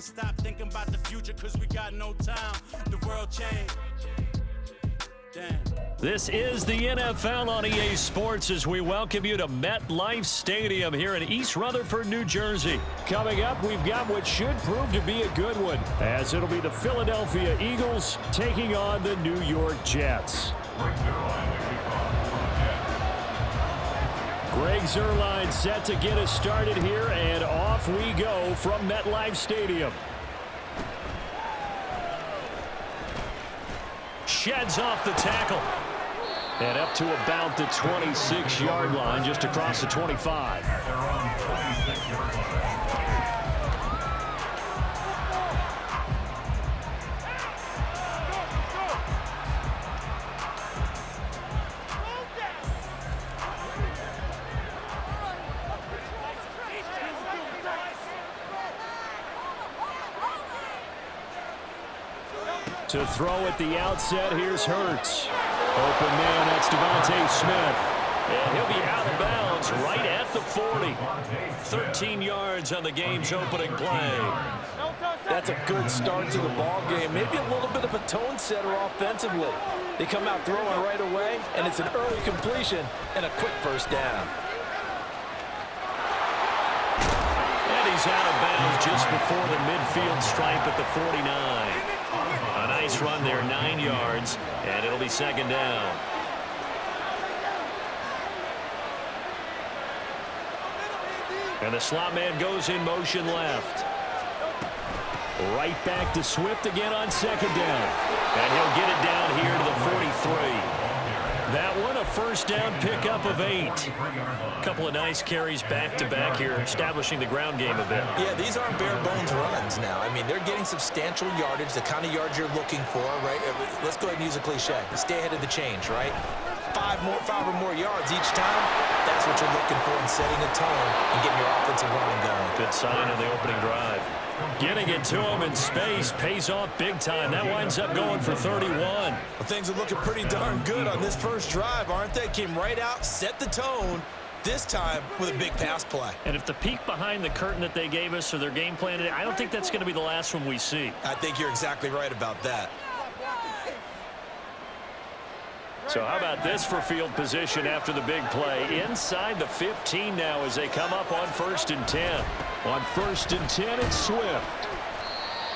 Stop thinking about the future because we got no time. The world changed. Damn. This is the NFL on EA Sports as we welcome you to MetLife Stadium here in East Rutherford, New Jersey. Coming up, we've got what should prove to be a good one, as it'll be the Philadelphia Eagles taking on the New York Jets. Greg Zuerlein set to get us started here, and off we go from MetLife Stadium. Sheds off the tackle. And up to about the 26-yard line, just across the 25. To throw at the outset, here's Hurts. Open man, that's Devontae Smith. And he'll be out of bounds right at the 40. 13 yards on the game's opening play. That's a good start to the ball game. Maybe a little bit of a tone setter offensively. They come out throwing right away, and it's an early completion and a quick first down. And he's out of bounds just before the midfield stripe at the 49. A nice run there, 9 yards, and it'll be second down. And the slot man goes in motion left. Right back to Swift again on second down. And he'll get it down here to the 43. That one, a first down pickup of 8. A couple of nice carries back-to-back here, establishing the ground game a bit. Yeah, these aren't bare-bones runs now. I mean, they're getting substantial yardage, the kind of yards you're looking for, right? Let's go ahead and use a cliche. Stay ahead of the change, right? 5 or more yards each time. That's what you're looking for in setting a tone and getting your offensive line going. Good sign on the opening drive. Getting it to him in space pays off big time. That winds up going for 31. Well, things are looking pretty darn good on this first drive, aren't they? Came right out, set the tone, this time with a big pass play. And if the peek behind the curtain that they gave us or their game plan, I don't think that's going to be the last one we see. I think you're exactly right about that. So how about this for field position after the big play? Inside the 15 now as they come up on 1st and 10. On 1st and 10, it's Swift.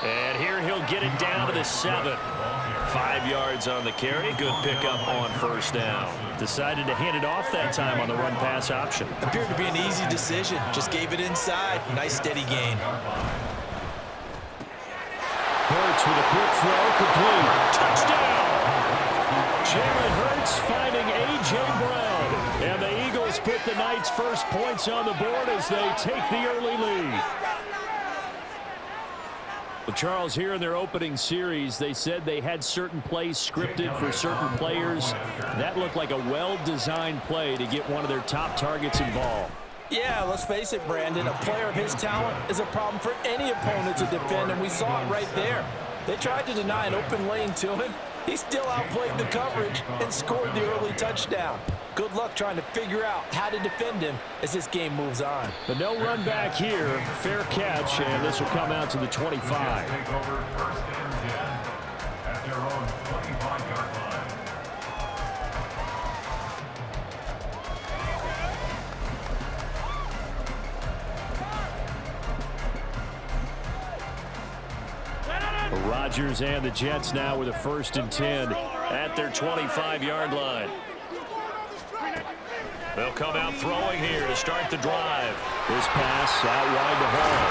And here he'll get it down to the 7. 5 yards on the carry. Good pickup on first down. Decided to hand it off that time on the run-pass option. Appeared to be an easy decision. Just gave it inside. Nice steady gain. Hurts with a quick throw, complete. Touchdown! Jalen Hurts finding A.J. Brown. And the Eagles put the Knights' first points on the board as they take the early lead. Well, Charles, here in their opening series, they said they had certain plays scripted for certain players. That looked like a well-designed play to get one of their top targets involved. Yeah, let's face it, Brandon. A player of his talent is a problem for any opponent to defend, and we saw it right there. They tried to deny an open lane to him. He still outplayed the coverage and scored the early touchdown. Good luck trying to figure out how to defend him as this game moves on. But no run back here. Fair catch, and this will come out to the 25. Rodgers and the Jets now with a 1st and 10 at their 25-yard line. They'll come out throwing here to start the drive. This pass out wide to Hall.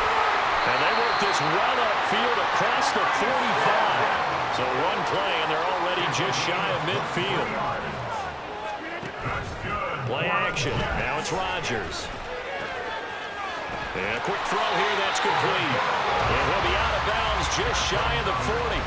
And they work this well upfield across the 45. So one play, and they're already just shy of midfield. Play action. Now it's Rodgers. And a quick throw here, that's complete. And he'll be out of bounds just shy of the 40.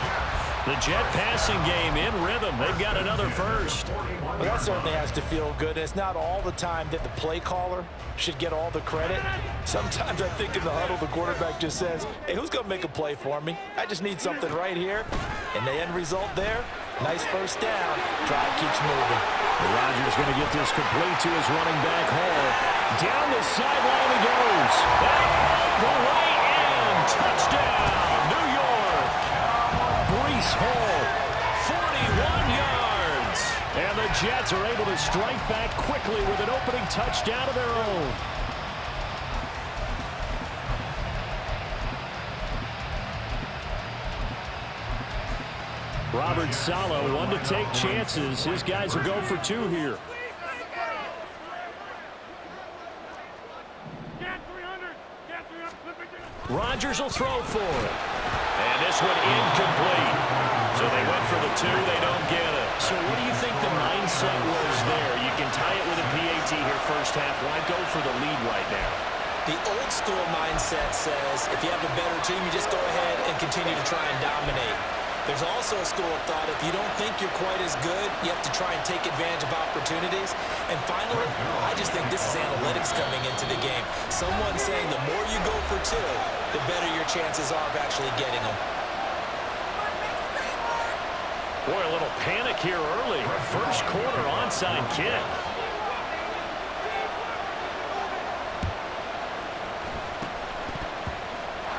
The Jet passing game in rhythm. They've got another first. Well, that certainly has to feel good. It's not all the time that the play caller should get all the credit. Sometimes I think in the huddle, the quarterback just says, hey, who's going to make a play for me? I just need something right here. And the end result there, nice first down. Drive keeps moving. Rodgers going to get this complete to his running back, Hall. Down the sideline he goes. Back the right end. Touchdown. He's home. 41 yards. And the Jets are able to strike back quickly with an opening touchdown of their own. Robert Saleh, one to take chances. His guys will go for two here. Rodgers will throw for it. And this one incomplete. So they went for the two. They don't get it. So what do you think the mindset was there? You can tie it with a PAT here first half. Why go for the lead right now? The old school mindset says if you have a better team, you just go ahead and continue to try and dominate. There's also a school of thought, if you don't think you're quite as good, you have to try and take advantage of opportunities. And finally, I just think this is analytics coming into the game. Someone saying the more you go for two, the better your chances are of actually getting them. Boy, a little panic here early. First quarter onside kick.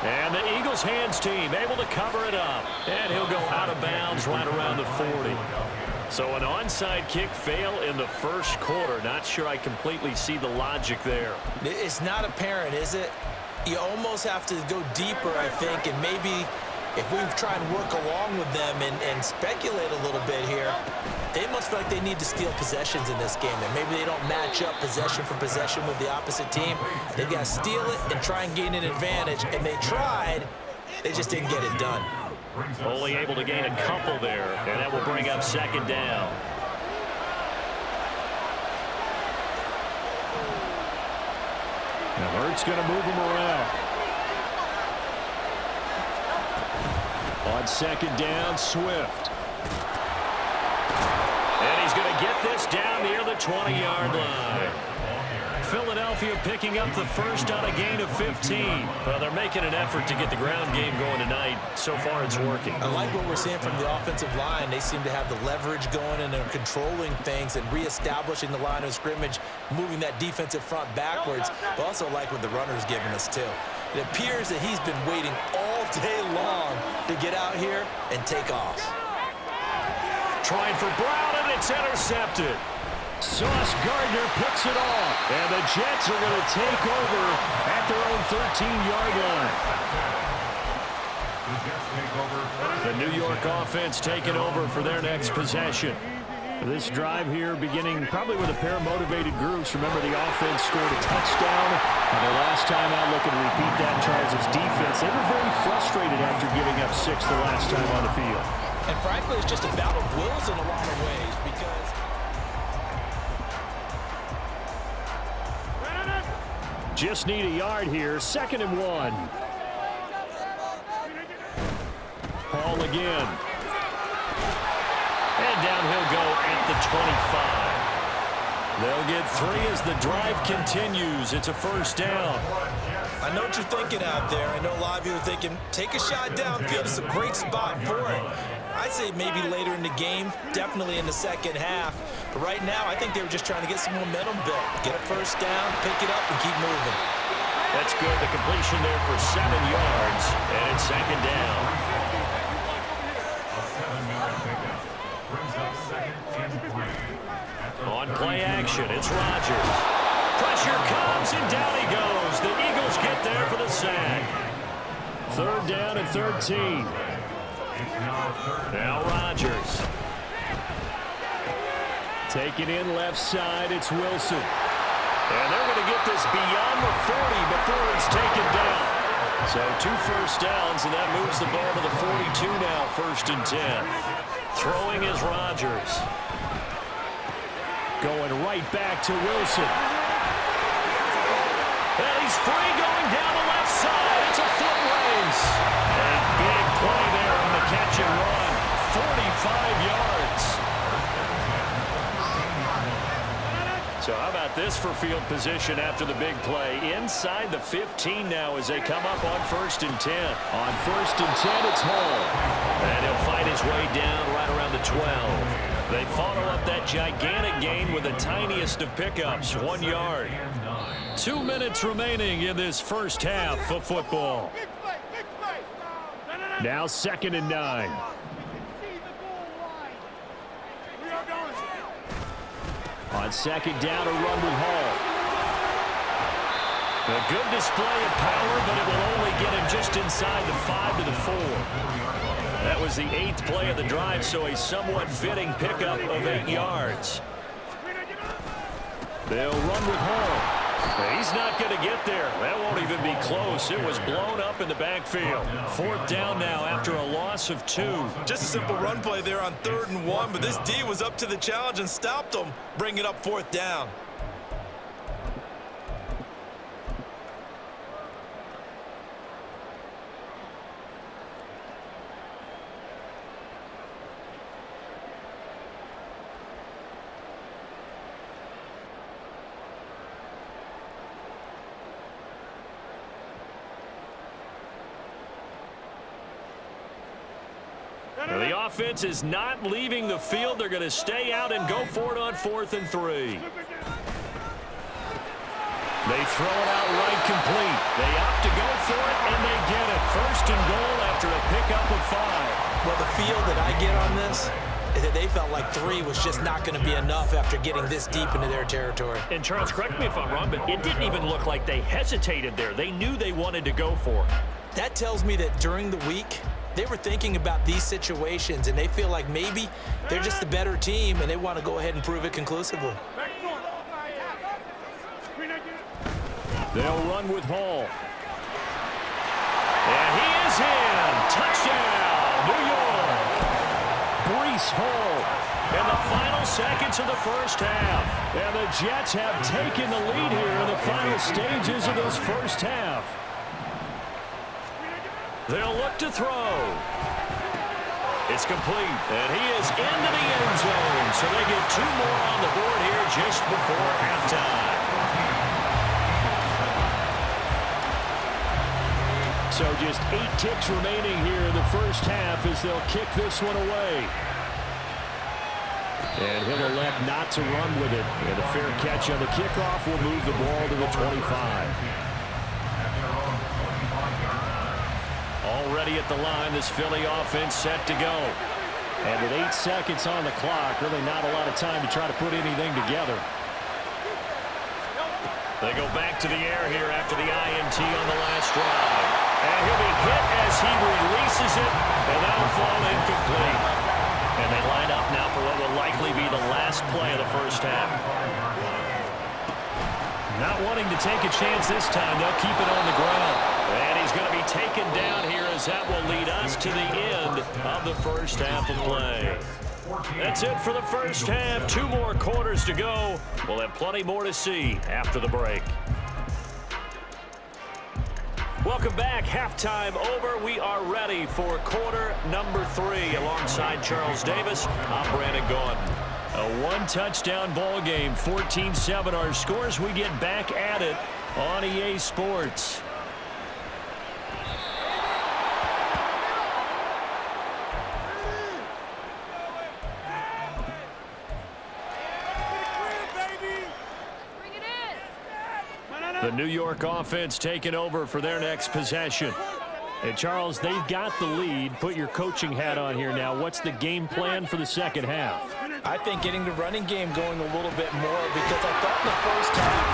And the Eagles hands team able to cover it up. And he'll go out of bounds right around the 40. So an onside kick fail in the first quarter. Not sure I completely see the logic there. It's not apparent, is it? You almost have to go deeper, I think, and maybe if we try and work along with them and speculate a little bit here, they must feel like they need to steal possessions in this game. And maybe they don't match up possession for possession with the opposite team. They've got to steal it and try and gain an advantage. And they tried. They just didn't get it done. Only able to gain a couple there. And that will bring up second down. Now Hurts going to move him around. On second down, Swift. And he's going to get this down near the 20-yard line. Philadelphia picking up the first on a gain of 15. Well, they're making an effort to get the ground game going tonight. So far, it's working. I like what we're seeing from the offensive line. They seem to have the leverage going and they're controlling things and reestablishing the line of scrimmage, moving that defensive front backwards. But also like what the runner's giving us, too. It appears that he's been waiting all day long to get out here and take off. Trying for Brown, and it's intercepted. Sauce Gardner picks it off. And the Jets are going to take over at their own 13-yard line. The New York offense taking over for their next possession. This drive here beginning probably with a pair of motivated groups. Remember, the offense scored a touchdown. And the last time out, looking to repeat that, Charles' defense. They were very frustrated after giving up 6 the last time on the field. And frankly, it's just a battle of wills in a lot of ways because just need a yard here. 2nd and 1. Paul again. And down he'll go at the 25. They'll get 3 as the drive continues. It's a first down. I know what you're thinking out there. I know a lot of you are thinking, take a shot downfield. It's a great spot for it. I'd say maybe later in the game, definitely in the second half. But right now, I think they were just trying to get some momentum built. Get a first down, pick it up, and keep moving. That's good. The completion there for 7 yards. And it's second down. On play action, it's Rodgers. Pressure comes, and down he goes. The Eagles get there for the sack. 3rd down and 13. Now Rodgers. Taking in left side, it's Wilson. And they're going to get this beyond the 40 before it's taken down. So 2 first downs, and that moves the ball to the 42 now, 1st and 10. Throwing is Rodgers. Going right back to Wilson. And he's free going down the left side. It's a foot race. A big play there on the catch and run. 45 yards. So how about this for field position after the big play? Inside the 15 now as they come up on 1st and 10. On 1st and 10, it's Hall. And he'll fight his way down right around the 12. They follow up that gigantic gain with the tiniest of pickups, 1 yard. 2 minutes remaining in this first half of football. Now 2nd and 9. On second down, a run with Hall. A good display of power, but it will only get him just inside the 5 to the 4. That was the 8th play of the drive, so a somewhat fitting pickup of 8 yards. They'll run with Hall. He's not going to get there. That won't even be close. It was blown up in the backfield. 4th down now after a loss of 2. Just a simple run play there on 3rd and 1, but this D was up to the challenge and stopped them, bringing up 4th down. The offense is not leaving the field. They're going to stay out and go for it on 4th and 3. They throw it out right complete. They opt to go for it, and they get it. 1st and goal after a pickup of 5. Well, the feel that I get on this is that they felt like 3 was just not going to be enough after getting this deep into their territory. And Charles, correct me if I'm wrong, but it didn't even look like they hesitated there. They knew they wanted to go for it. That tells me that during the week, they were thinking about these situations, and they feel like maybe they're just the better team, and they want to go ahead and prove it conclusively. They'll run with Hall. And he is in. Touchdown, New York. Breece Hall in the final seconds of the first half. And the Jets have taken the lead here in the final stages of this first half. They'll look to throw. It's complete, and he is into the end zone. So they get 2 more on the board here just before halftime. So just 8 ticks remaining here in the first half as they'll kick this one away. And he'll elect not to run with it. And a fair catch on the kickoff will move the ball to the 25. Already at the line, this Philly offense set to go. And with 8 seconds on the clock, really not a lot of time to try to put anything together. They go back to the air here after the INT on the last drive. And he'll be hit as he releases it, and that'll fall incomplete. And they line up now for what will likely be the last play of the first half. Not wanting to take a chance this time, they'll keep it on the ground. And he's going to be taken down here as that will lead us to the end of the first half of play. That's it for the first half. 2 more quarters to go. We'll have plenty more to see after the break. Welcome back. Halftime over. We are ready for quarter number 3. Alongside Charles Davis, I'm Brandon Gaudin. A 1-touchdown ball game, 14-7 our scores. We get back at it on EA Sports. The New York offense taking over for their next possession. And Charles, they've got the lead. Put your coaching hat on here now. What's the game plan for the second half? I think getting the running game going a little bit more, because I thought in the first half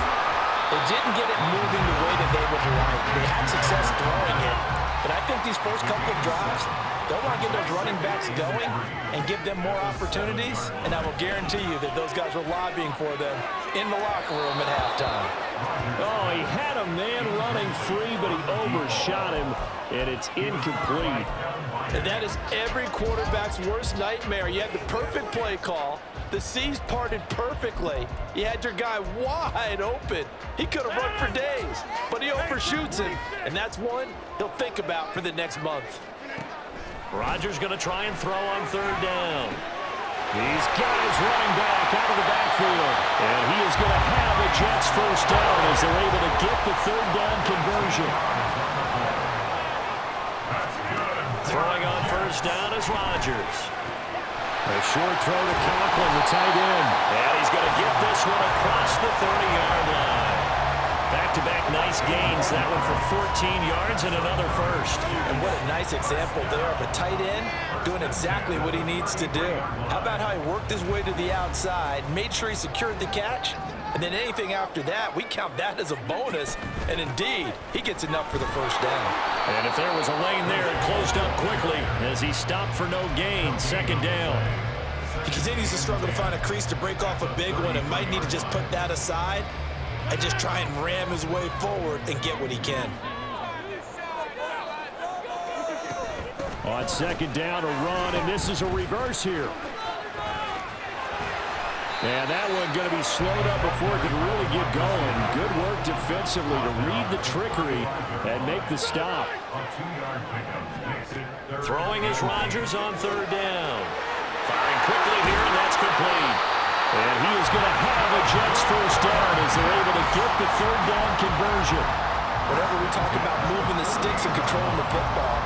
they didn't get it moving the way that they would like. They had success throwing it, but I think these first couple of drives, they'll want to get those running backs going and give them more opportunities, and I will guarantee you that those guys were lobbying for them in the locker room at halftime. Oh, he had a man running free, but he overshot him, and it's incomplete. And that is every quarterback's worst nightmare. You had the perfect play call. The C's parted perfectly. You had your guy wide open. He could have run for days, but he overshoots him, and that's one he'll think about for the next month. Rodgers going to try and throw on 3rd down. These guys running back out of the backfield. And he is going to have a Jets first down as they're able to get the 3rd down conversion. Throwing on 1st down is Rodgers. A short throw to Conklin, the tight end. And he's going to get this one across the 30-yard line. Back-to-back nice gains. That one for 14 yards and another first. And what a nice example there of a tight end doing exactly what he needs to do. How about how he worked his way to the outside, made sure he secured the catch, and then anything after that, we count that as a bonus. And indeed, he gets enough for the first down. And if there was a lane there, it closed up quickly as he stopped for no gain. Second down. He continues to struggle to find a crease to break off a big one and might need to just put that aside and just try and ram his way forward and get what he can. On second down, a run, and this is a reverse here. And that one going to be slowed up before it can really get going. Good work defensively to read the trickery and make the stop. Throwing is Rodgers on third down. Firing quickly here, and that's complete. And he is going to have a Jets first down as they're able to get the third down conversion. Whenever we talk about moving the sticks and controlling the football,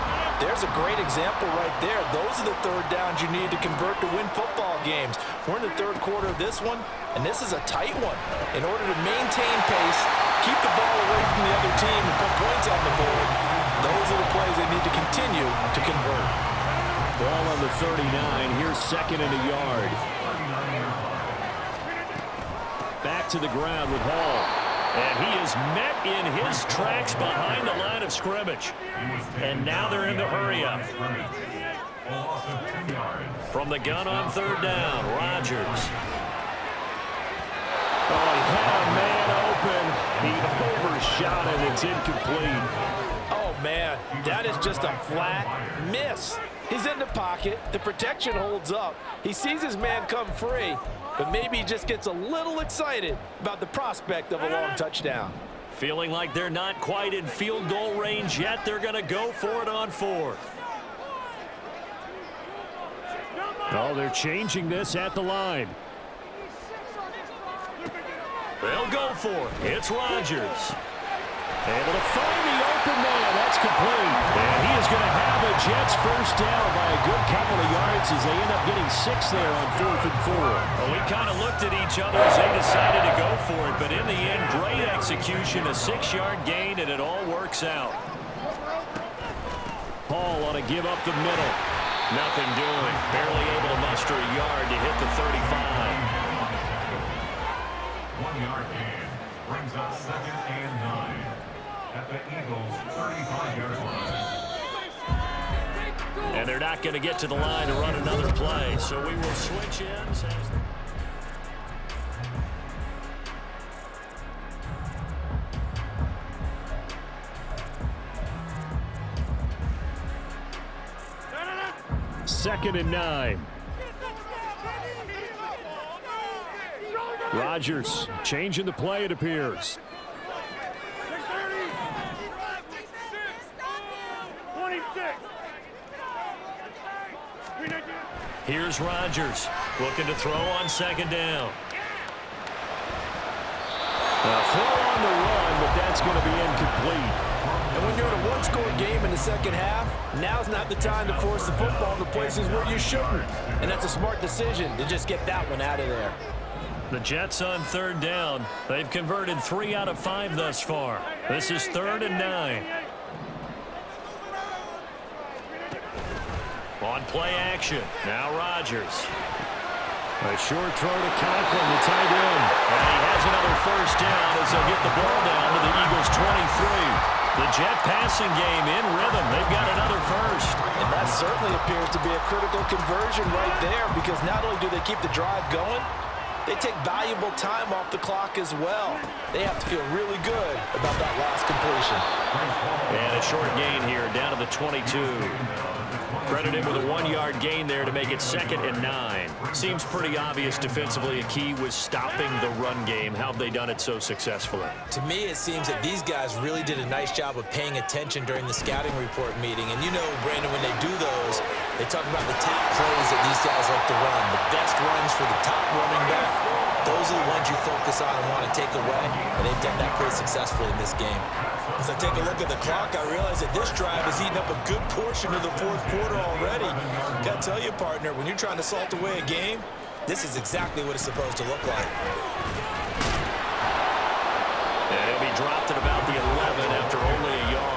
there's a great example right there. Those are the third downs you need to convert to win football games. We're in the third quarter of this one, and this is a tight one. In order to maintain pace, keep the ball away from the other team, and put points on the board, those are the plays they need to continue to convert. Ball on the 39. Here's second and a yard. Back to the ground with Hall. And he is met in his tracks behind the line of scrimmage. And now they're in the hurry-up. From the gun on third down, Rodgers. Oh, he had a man open. He overshot it. It's incomplete. Oh, man, that is just a flat miss. He's in the pocket. The protection holds up. He sees his man come free, but maybe he just gets a little excited about the prospect of a long touchdown. Feeling like they're not quite in field goal range yet. They're going to go for it on fourth. Oh, they're changing this at the line. They'll go for it. It's Rodgers. Able to find the open man. That's complete. And he is going to have a Jets first down by a good couple of yards as they end up getting 6 there on 4th and 4. Well, we kind of looked at each other as they decided to go for it. But in the end, great execution, a 6-yard gain, and it all works out. Paul on a give up the middle. Nothing doing. Barely able to muster a yard to hit the 35. 1-yard gain brings up 2nd and 9 at the Eagles' 35-yard line. And they're not going to get to the line to run another play, so we will switch ends. Second and 9. Rodgers changing the play, it appears. Here's Rodgers looking to throw on second down. Throw on the run, but that's going to be incomplete. And when you're in a one-score game in the second half, now's not the time to force the football in the places where you shouldn't. And that's a smart decision to just get that one out of there. The Jets on third down. They've converted 3 out of 5 thus far. This is 3rd and 9. On play action. Now Rodgers. A short throw to Conklin, the tight end. And he has another first down as they'll get the ball down to the Eagles' 23. The Jet passing game in rhythm. They've got another first. And that certainly appears to be a critical conversion right there, because not only do they keep the drive going, they take valuable time off the clock as well. They have to feel really good about that last completion. And a short gain here down to the 22. Credited with a 1-yard gain there to make it 2nd and 9. Seems pretty obvious defensively a key was stopping the run game. How have they done it so successfully? To me, it seems that these guys really did a nice job of paying attention during the scouting report meeting. And you know, Brandon, when they do those, they talk about the top plays that these guys like to run. The best runs for the top running back. Those are the ones you focus on and want to take away. And they've done that pretty successfully in this game. As I take a look at the clock, I realize that this drive has eaten up a good portion of the 4th quarter already. Got to tell you, partner, when you're trying to salt away a game, this is exactly what it's supposed to look like. And he'll be dropped at about the 11 after only a yard.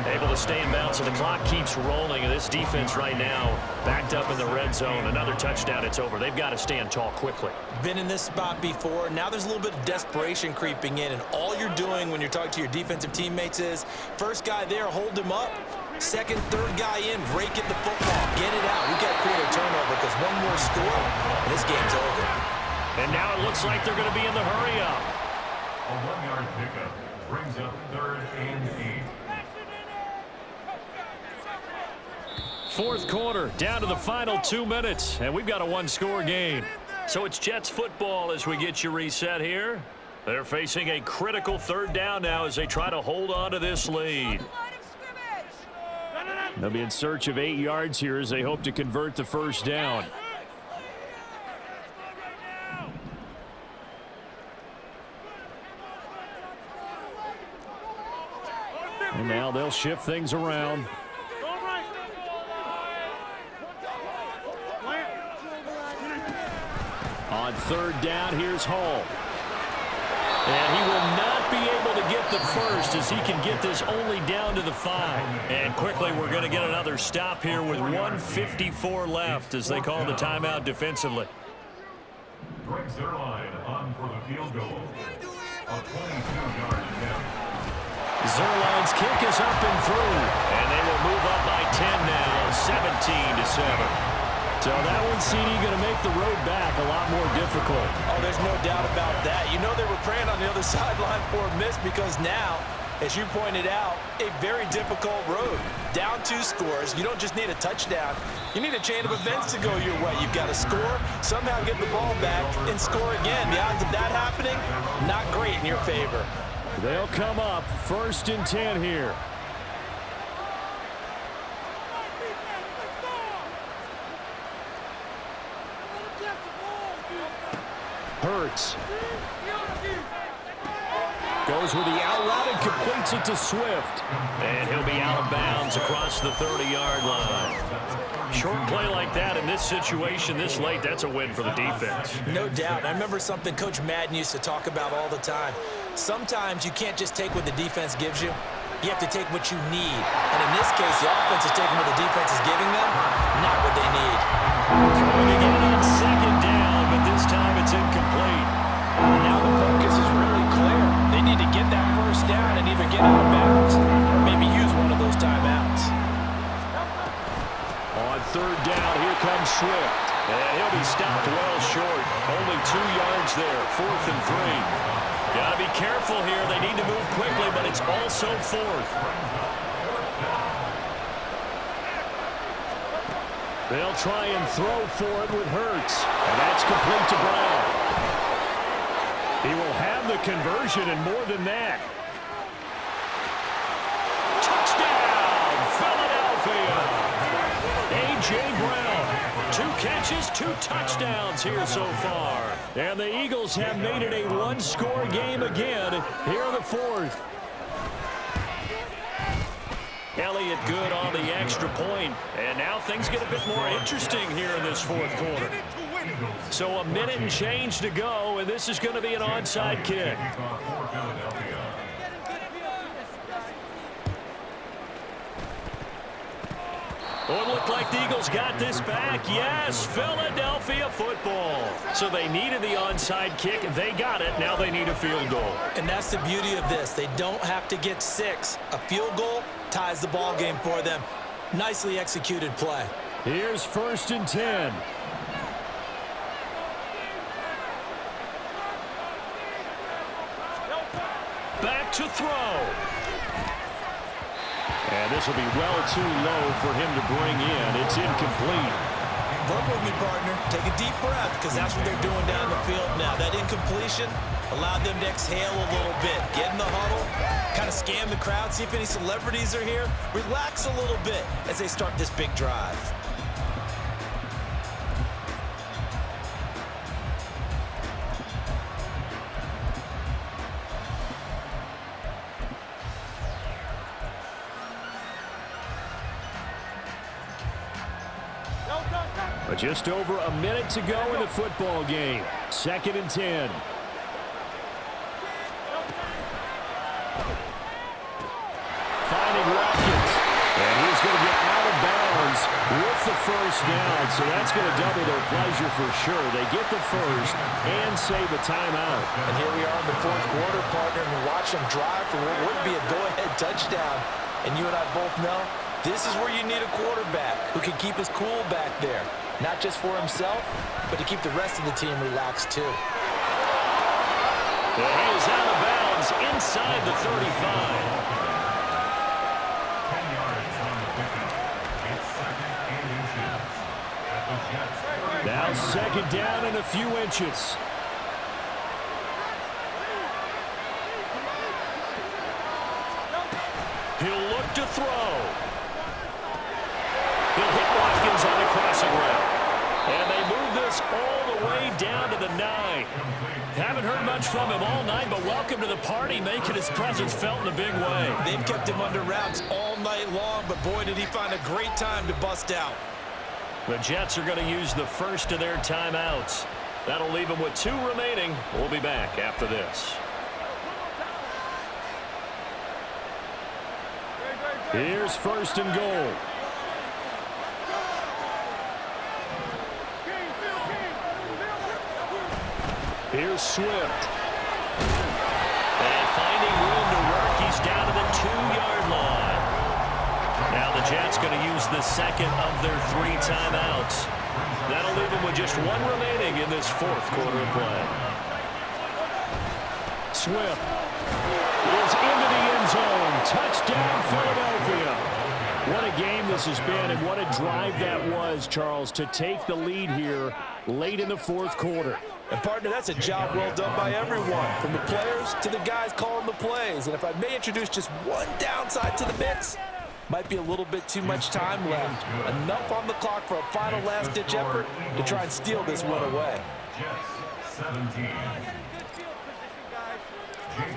Able to stay in bounds, so the clock keeps rolling, and this defense right now backed up in the red zone. Another touchdown, it's over. They've got to stand tall quickly. Been in this spot before. Now there's a little bit of desperation creeping in, and all you're doing when you're talking to your defensive teammates is first guy there, hold him up. Second, third guy in, rake at the football. Get it out. We've got to create a turnover because one more score, and this game's over. And now it looks like they're going to be in the hurry-up. A 1-yard pickup brings up 3rd and 8. Fourth quarter, down to the final 2 minutes, and we've got a one-score game. So it's Jets football as we get you reset here. They're facing a critical 3rd down now as they try to hold on to this lead. They'll be in search of 8 yards here as they hope to convert the first down. And now they'll shift things around. On 3rd down, here's Hall. And he will not be able to get the first as he can get this only down to the 5. And quickly, we're going to get another stop here with 1:54 left as they call the timeout defensively. Greg Zerline on for the field goal. A 22-yard attempt. Zerline's kick is up and through. And they will move up by 10 now, 17-7. So that one, CD, going to make the road back a lot more difficult. Oh, there's no doubt about that. You know they were praying on the other sideline for a miss because now, as you pointed out, a very difficult road. Down 2 scores. You don't just need a touchdown. You need a chain of events to go your way. You've got to score, somehow get the ball back, and score again. The odds of that happening, not great in your favor. They'll come up 1st and 10 here. Hurts. Goes with the out route and completes it to Swift. And he'll be out of bounds across the 30-yard line. Short play like that in this situation this late, that's a win for the defense. No doubt. I remember something Coach Madden used to talk about all the time. Sometimes you can't just take what the defense gives you. You have to take what you need. And in this case, the offense is taking what the defense is giving them, not what they need. Throwing again on 2nd down, but this time it's incomplete. And now the focus is really clear. They need to get that first down and either get out of bounds or maybe use one of those timeouts. On 3rd down, here comes Swift. And he'll be stopped well short. Only 2 yards there, 4th and 3. Got to be careful here. They need to move quickly, but it's also 4th. They'll try and throw for it with Hurts. And that's complete to Brown. He will have the conversion and more than that. Touchdown, Philadelphia. A.J. Brown, 2 catches, 2 touchdowns here so far. And the Eagles have made it a one-score game again here in the 4th. Elliott good on the extra point. And now things get a bit more interesting here in this 4th quarter. So a minute and change to go, and this is going to be an onside kick. Oh, it looked like the Eagles got this back. Yes, Philadelphia football. So they needed the onside kick. They got it. Now they need a field goal. And that's the beauty of this. They don't have to get 6. A field goal ties the ball game for them. Nicely executed play. Here's 1st and 10. Back to throw. And this will be well too low for him to bring in. It's incomplete. Work with me, partner. Take a deep breath because that's what they're doing down the field now. That incompletion allowed them to exhale a little bit. Get in the huddle, kind of scan the crowd, see if any celebrities are here. Relax a little bit as they start this big drive. But just over a minute to go in the football game. 2nd and 10. first down, so that's going to double their pleasure for sure. They get the first and save a timeout. And here we are in the fourth quarter, partner, and we watch them drive for what would be a go-ahead touchdown. And you and I both know this is where you need a quarterback who can keep his cool back there, not just for himself, but to keep the rest of the team relaxed too. He is out of bounds inside the 35. Now second down and a few inches. He'll look to throw. He'll hit Watkins on the crossing route. And they move this all the way down to the 9. Haven't heard much from him all night, but welcome to the party, making his presence felt in a big way. They've kept him under wraps all night long, but boy, did he find a great time to bust out. The Jets are going to use the first of their timeouts. That'll leave them with 2 remaining. We'll be back after this. Here's first and goal. Here's Swift. And finding room to work, he's down to the 2-yard line. Now the Jets going to use the second of their 3 timeouts. That'll leave them with just 1 remaining in this fourth quarter of play. Swift is into the end zone. Touchdown, Philadelphia. What a game this has been, and what a drive that was, Charles, to take the lead here late in the fourth quarter. And, partner, that's a job well done by everyone, from the players to the guys calling the plays. And if I may introduce just one downside to the mix, might be a little bit too much time left. Enough on the clock for a final last-ditch effort to try and steal this one away.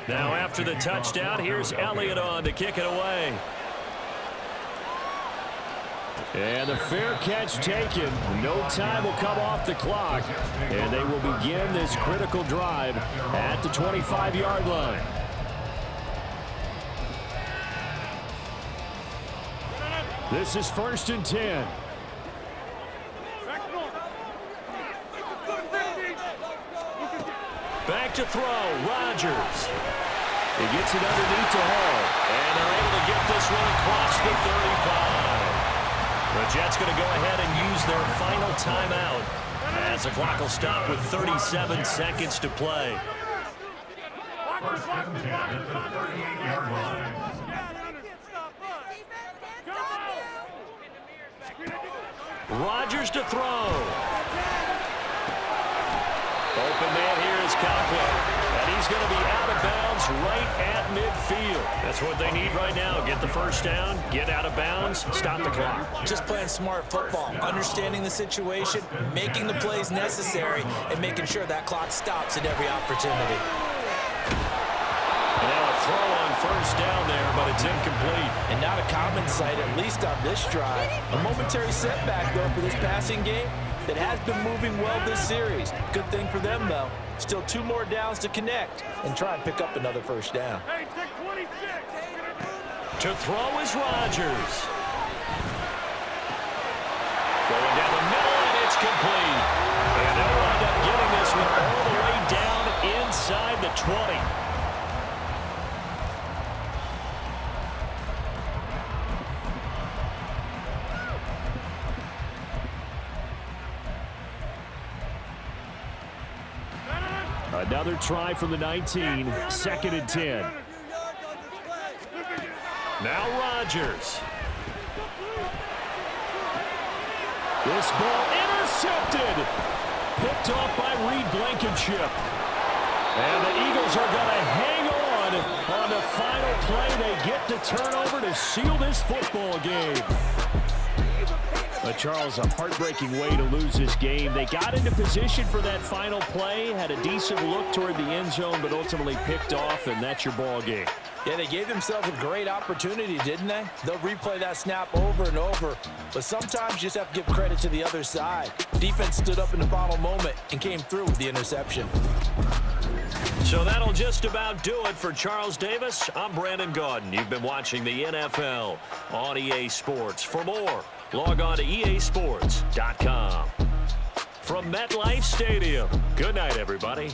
Now after the touchdown, here's Elliott on to kick it away. And the fair catch taken. No time will come off the clock. And they will begin this critical drive at the 25-yard line. This is first and 10. Back to throw, Rodgers. He gets it underneath to Hall. And they're able to get this one across the 35. The Jets going to go ahead and use their final timeout as the clock will stop with 37 seconds to play. First and 10 at the 38-yard line. Rodgers to throw. Open man here is Conklin. And he's going to be out of bounds right at midfield. That's what they need right now. Get the first down, get out of bounds, stop the clock. Just playing smart football, understanding the situation, making the plays necessary, and making sure that clock stops at every opportunity. And now a throw on first down there, but it's incomplete. And not a common sight, at least on this drive. A momentary setback, though, for this passing game that has been moving well this series. Good thing for them, though. Still 2 more downs to connect and try and pick up another first down. To throw is Rodgers. Going down the middle, and it's complete. And they'll wind up getting this one all the way down inside the 20. Another try from the 19, second and 10. Now Rodgers. This ball intercepted. Picked off by Reed Blankenship. And the Eagles are going to hang on the final play. They get the turnover to seal this football game. But Charles, a heartbreaking way to lose this game. They got into position for that final play, had a decent look toward the end zone, but ultimately picked off, and that's your ball game. Yeah, they gave themselves a great opportunity, didn't they? They'll replay that snap over and over, but sometimes you just have to give credit to the other side. Defense stood up in the final moment and came through with the interception. So that'll just about do it for Charles Davis. I'm Brandon Gaudin. You've been watching the NFL on EA Sports. For more, Log on to easports.com. From MetLife Stadium, good night, everybody.